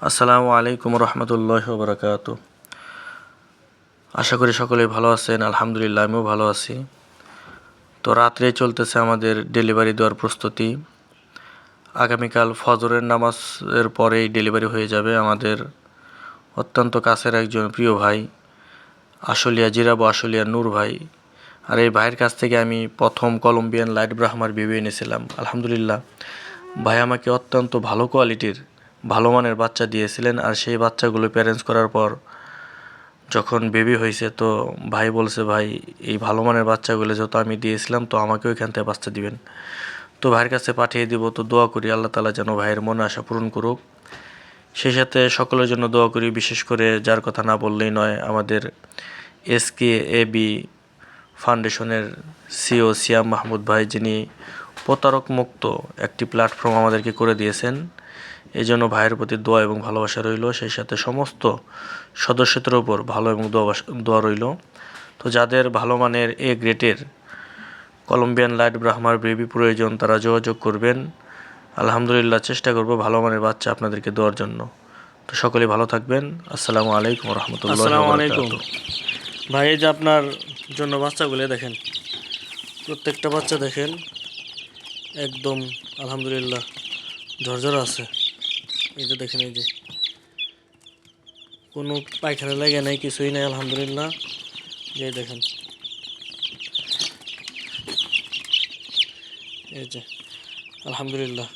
আসসালামু আলাইকুম রহমতুল্লাহ বরকাত। আশা করি সকলেই ভালো আছেন। আলহামদুলিল্লাহ, আমিও ভালো আছি। তো রাত্রে চলতেছে আমাদের ডেলিভারি দেওয়ার প্রস্তুতি। আগামীকাল ফজরের নামাজের পরেই ডেলিভারি হয়ে যাবে। আমাদের অত্যন্ত কাছের একজন প্রিয় ভাই, আশুলিয়া জিরাবো আশুলিয়া নূর ভাই। আর এই ভাইয়ের কাছ থেকে আমি প্রথম কলম্বিয়ান লাইট ব্রাহ্মার বেবি এনেছিলাম। আলহামদুলিল্লাহ, ভাই আমাকে অত্যন্ত ভালো কোয়ালিটির ভালো মানের বাচ্চা দিয়েছিলেন। আর সেই বাচ্চাগুলো প্যারেন্টস করার পর যখন বেবি হয়েছে, তো ভাই বলছে, ভাই এই ভালো মানের বাচ্চাগুলো যেহেতু আমি দিয়েছিলাম, তো আমাকেও এখান থেকে বাচ্চা দিবেন। তো ভাইয়ের কাছে পাঠিয়ে দিব। তো দোয়া করি আল্লাহ তাআলা যেন ভাইয়ের মনে আশা পূরণ করুক। সেই সাথে সকলের জন্য দোয়া করি, বিশেষ করে যার কথা না বললেই নয়, আমাদের SKAB ফাউন্ডেশনের CEO সিয়াম মাহমুদ ভাই, যিনি প্রতারক মুক্ত একটি প্ল্যাটফর্ম আমাদেরকে করে দিয়েছেন। এই জন্য ভাইয়ের প্রতি দোয়া এবং ভালোবাসা রইল। সেই সাথে সমস্ত সদস্যদের উপর ভালো এবং দোয়া রইল। তো যাদের ভালো মানের গ্রেডের কলম্বিয়ান লাইট ব্রাহ্মার বেবি প্রয়োজন, তারা যোগাযোগ করবেন। আলহামদুলিল্লাহ, চেষ্টা করব ভালো মানের বাচ্চা আপনাদেরকে দেওয়ার জন্য। তো সকলেই ভালো থাকবেন। আসসালামু আলাইকুম রহমতুল্লাহ। আসসালামু আলাইকুম ভাই। এই যে আপনার জন্য বাচ্চাগুলো দেখেন, প্রত্যেকটা বাচ্চা দেখেন একদম আলহামদুলিল্লাহ ঝরঝর আছে। এই যে দেখেন, এই যে কোনো পায়খানা লাগে নাই, কিছুই নাই, আলহামদুলিল্লাহ। যে দেখেন, এই যে আলহামদুলিল্লাহ।